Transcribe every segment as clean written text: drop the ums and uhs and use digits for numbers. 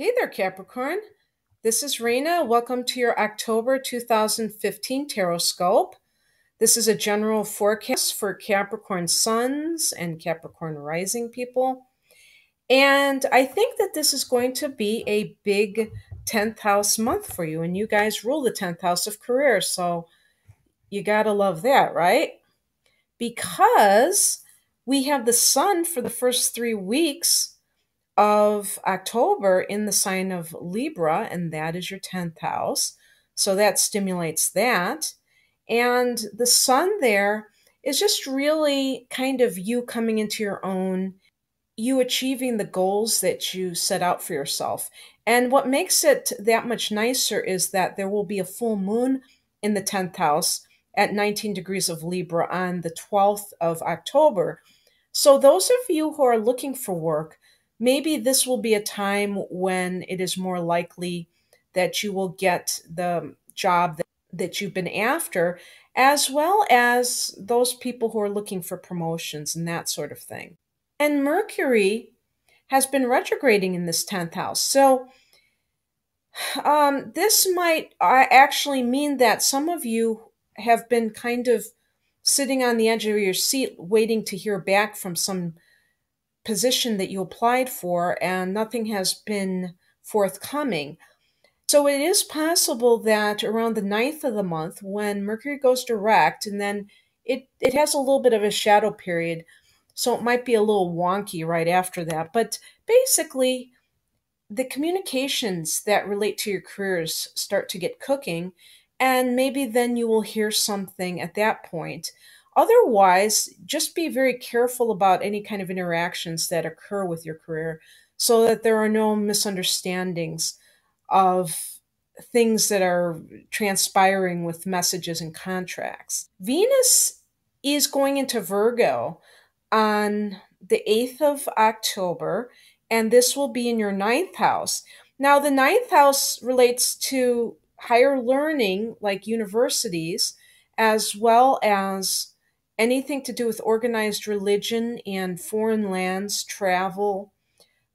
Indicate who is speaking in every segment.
Speaker 1: Hey there, Capricorn. This is Raina. Welcome to your October 2015 Tarotscope. This is a general forecast for Capricorn suns and Capricorn rising people. And I think that this is going to be a big 10th house month for you. And you guys rule the 10th house of career. So you got to love that, right? Because we have the sun for the first 3 weeks of October in the sign of Libra, and that is your 10th house. So that stimulates that. And the sun there is just really kind of you coming into your own, you achieving the goals that you set out for yourself. And what makes it that much nicer is that there will be a full moon in the 10th house at 19 degrees of Libra on the 12th of October. So, those of you who are looking for work, maybe this will be a time when it is more likely that you will get the job that you've been after, as well as those people who are looking for promotions and that sort of thing. And Mercury has been retrograding in this 10th house. So, this might actually mean that some of you have been kind of sitting on the edge of your seat waiting to hear back from some position that you applied for and nothing has been forthcoming. So it is possible that around the 9th of the month, when Mercury goes direct, and then it has a little bit of a shadow period, so it might be a little wonky right after that. But basically, the communications that relate to your careers start to get cooking, and maybe then you will hear something at that point. Otherwise, just be very careful about any kind of interactions that occur with your career so that there are no misunderstandings of things that are transpiring with messages and contracts. Venus is going into Virgo on the 8th of October, and this will be in your ninth house. Now, the ninth house relates to higher learning, like universities, as well as anything to do with organized religion and foreign lands, travel,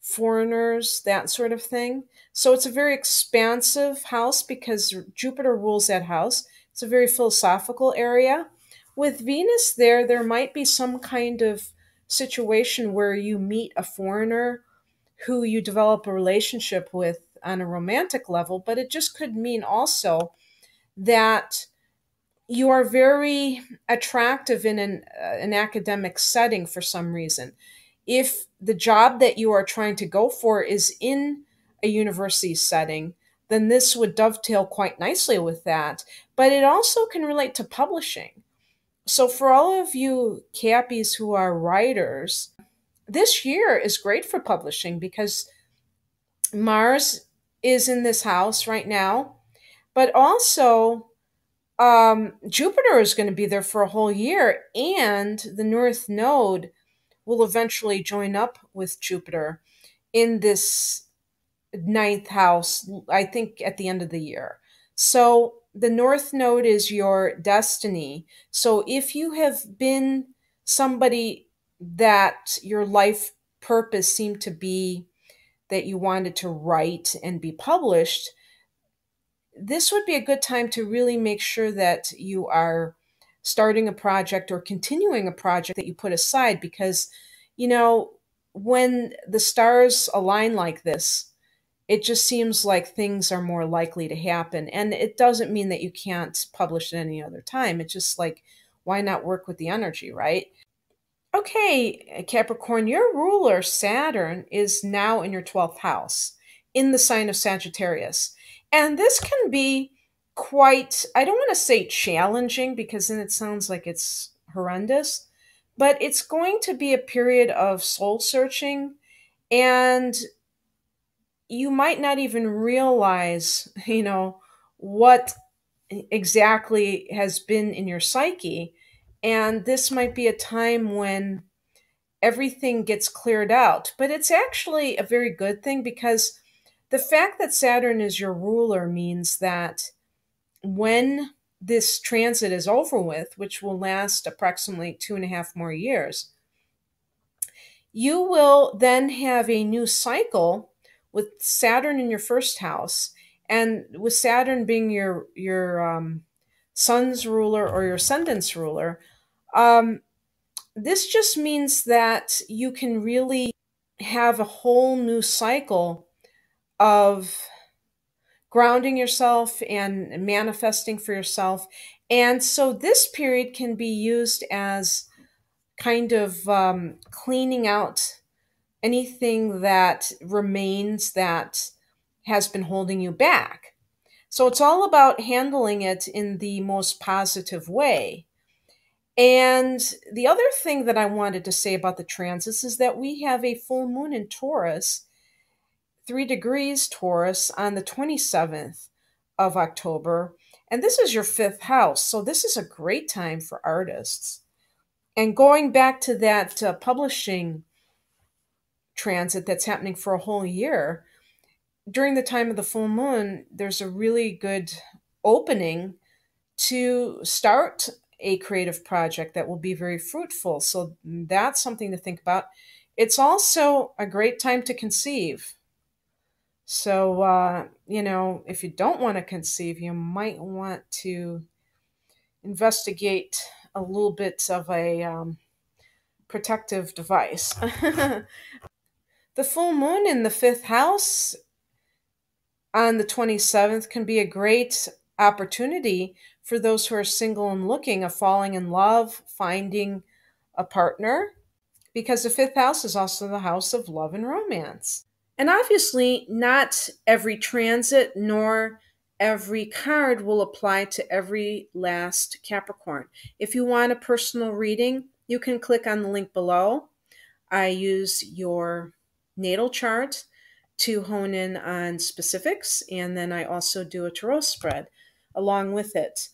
Speaker 1: foreigners, that sort of thing. So it's a very expansive house because Jupiter rules that house. It's a very philosophical area. With Venus there, there might be some kind of situation where you meet a foreigner who you develop a relationship with on a romantic level, but it just could mean also that you are very attractive in an academic setting for some reason. If the job that you are trying to go for is in a university setting, then this would dovetail quite nicely with that. But it also can relate to publishing. So, for all of you Cappies who are writers, this year is great for publishing because Mars is in this house right now, but also Jupiter is going to be there for a whole year, and the North Node will eventually join up with Jupiter in this ninth house, I think at the end of the year. So the North Node is your destiny. So if you have been somebody that your life purpose seemed to be that you wanted to write and be published, this would be a good time to really make sure that you are starting a project or continuing a project that you put aside because, you know, when the stars align like this, it just seems like things are more likely to happen. And it doesn't mean that you can't publish at any other time. It's just like, why not work with the energy, right? Okay, Capricorn, your ruler, Saturn, is now in your 12th house in the sign of Sagittarius. And this can be quite, I don't want to say challenging because then it sounds like it's horrendous, but it's going to be a period of soul searching, and you might not even realize, what exactly has been in your psyche. And this might be a time when everything gets cleared out. But it's actually a very good thing because the fact that Saturn is your ruler means that when this transit is over with, which will last approximately 2.5 more years, you will then have a new cycle with Saturn in your first house, and with Saturn being your sun's ruler or your ascendant's ruler, um, this just means that you can really have a whole new cycle of grounding yourself and manifesting for yourself. And so this period can be used as kind of cleaning out anything that remains that has been holding you back. So it's all about handling it in the most positive way. And the other thing that I wanted to say about the transits is that we have a full moon in Taurus, 3 degrees Taurus, on the 27th of October. And this is your fifth house. So this is a great time for artists. And going back to that publishing transit that's happening for a whole year, during the time of the full moon, there's a really good opening to start a creative project that will be very fruitful. So that's something to think about. It's also a great time to conceive. So, if you don't want to conceive, you might want to investigate a little bit of a protective device. The full moon in the fifth house on the 27th can be a great opportunity for those who are single and looking of falling in love, finding a partner, because the fifth house is also the house of love and romance. And obviously, not every transit nor every card will apply to every last Capricorn. If you want a personal reading, you can click on the link below. I use your natal chart to hone in on specifics, and then I also do a tarot spread along with it.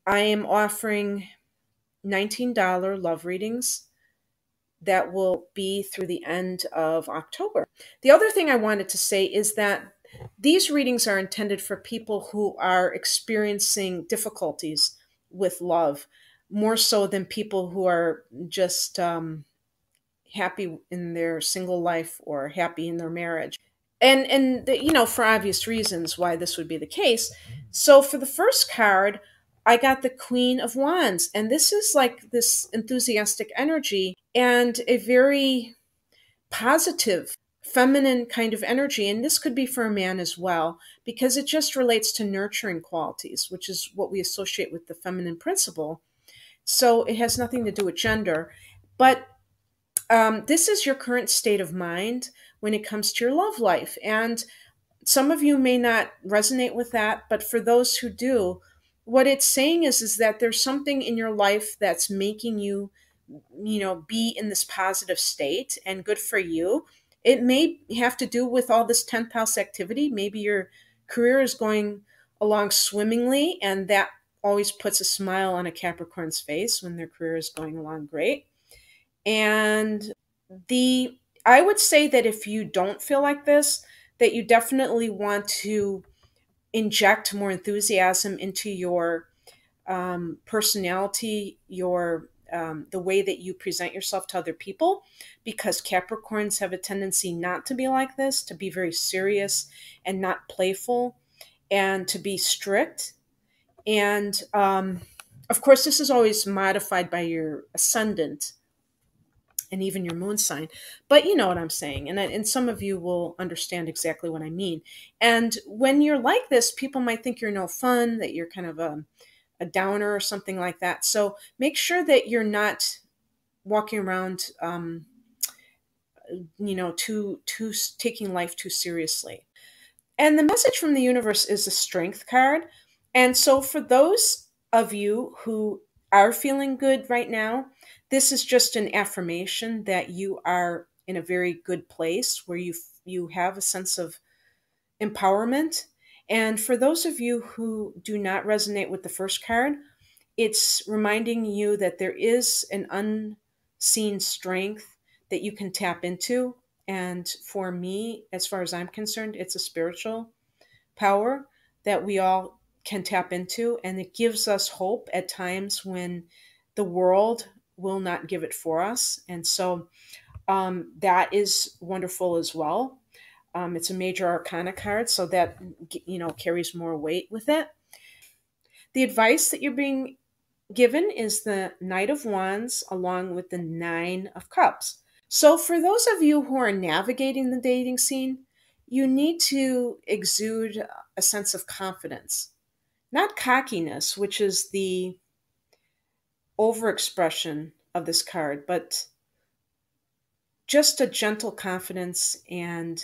Speaker 1: I am offering $19 love readings that will be through the end of October. The other thing I wanted to say is that these readings are intended for people who are experiencing difficulties with love, more so than people who are just happy in their single life or happy in their marriage. And for obvious reasons why this would be the case. So for the first card, I got the Queen of Wands, and this is like this enthusiastic energy and a very positive feminine kind of energy. And this could be for a man as well, because it just relates to nurturing qualities, which is what we associate with the feminine principle. So it has nothing to do with gender. But this is your current state of mind when it comes to your love life. And some of you may not resonate with that, but for those who do, what it's saying is that there's something in your life that's making you, be in this positive state, and good for you. It may have to do with all this 10th house activity. Maybe your career is going along swimmingly, and that always puts a smile on a Capricorn's face when their career is going along great. And the I would say that if you don't feel like this, that you definitely want to inject more enthusiasm into your personality, your the way that you present yourself to other people, because Capricorns have a tendency not to be like this, to be very serious and not playful, and to be strict. And of course, this is always modified by your ascendant and even your moon sign. But you know what I'm saying. And some of you will understand exactly what I mean. And when you're like this, people might think you're no fun, that you're kind of a downer or something like that. So make sure that you're not walking around, too taking life too seriously. And the message from the universe is a strength card. And so for those of you who are feeling good right now, this is just an affirmation that you are in a very good place where you have a sense of empowerment. And for those of you who do not resonate with the first card, it's reminding you that there is an unseen strength that you can tap into. And for me, as far as I'm concerned, it's a spiritual power that we all can tap into. And it gives us hope at times when the world will not give it for us. And so that is wonderful as well. It's a major arcana card, so that carries more weight with it. The advice that you're being given is the Knight of Wands along with the Nine of Cups. So, for those of you who are navigating the dating scene, you need to exude a sense of confidence, not cockiness, which is the overexpression of this card, but just a gentle confidence and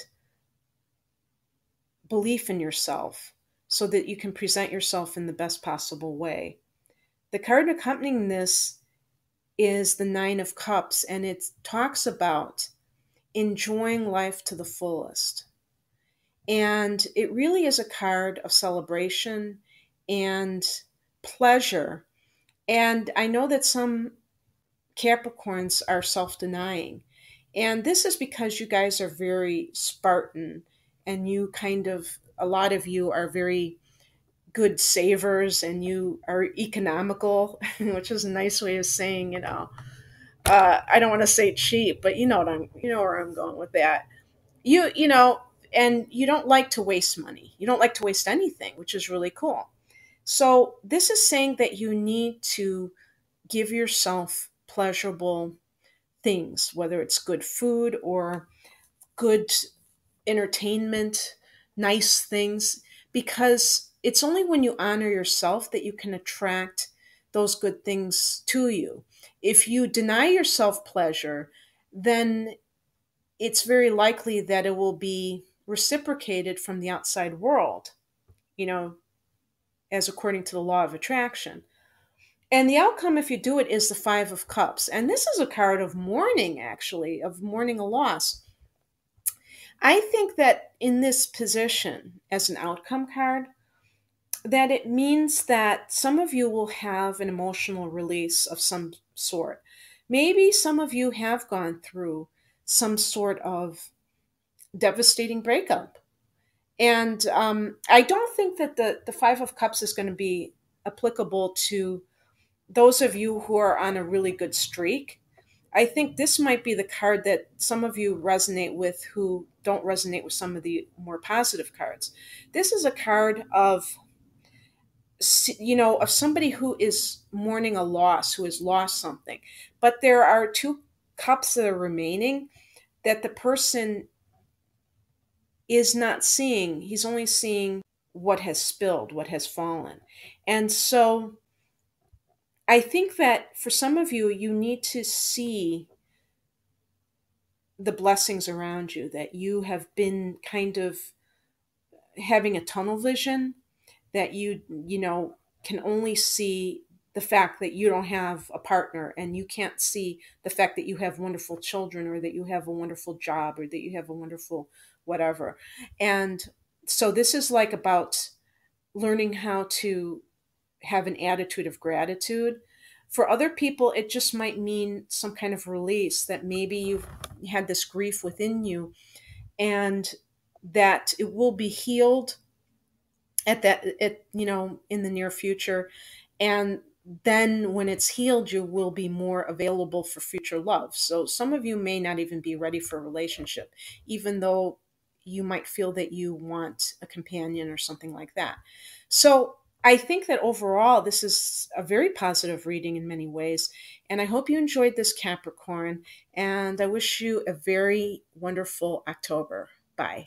Speaker 1: belief in yourself so that you can present yourself in the best possible way. The card accompanying this is the Nine of Cups, and it talks about enjoying life to the fullest. And it really is a card of celebration and pleasure. And I know that some Capricorns are self denying. And this is because you guys are very Spartan and you kind of, a lot of you are very good savers and you are economical, which is a nice way of saying, I don't want to say cheap, but you know where I'm going with that. And you don't like to waste money. You don't like to waste anything, which is really cool. So this is saying that you need to give yourself pleasurable things, whether it's good food or good entertainment, nice things, because it's only when you honor yourself that you can attract those good things to you. If you deny yourself pleasure, then it's very likely that it will be reciprocated from the outside world, you know, as according to the law of attraction. And the outcome, if you do it, is the Five of Cups. And this is a card of mourning, actually, of mourning a loss. I think that in this position, as an outcome card, that it means that some of you will have an emotional release of some sort. Maybe some of you have gone through some sort of devastating breakup. And I don't think that the Five of Cups is going to be applicable to those of you who are on a really good streak. I think this might be the card that some of you resonate with who don't resonate with some of the more positive cards. This is a card of, of somebody who is mourning a loss, who has lost something. But there are two cups that are remaining that the person is not seeing. He's only seeing what has spilled, what has fallen. And so I think that for some of you, you need to see the blessings around you, that you have been kind of having a tunnel vision, that you can only see the fact that you don't have a partner, and you can't see the fact that you have wonderful children, or that you have a wonderful job, or that you have a wonderful whatever. And so this is like about learning how to have an attitude of gratitude. For other people, it just might mean some kind of release, that maybe you've had this grief within you and that it will be healed in the near future. And then when it's healed, you will be more available for future love. So some of you may not even be ready for a relationship, even though you might feel that you want a companion or something like that. So I think that overall, this is a very positive reading in many ways. And I hope you enjoyed this, Capricorn. And I wish you a very wonderful October. Bye.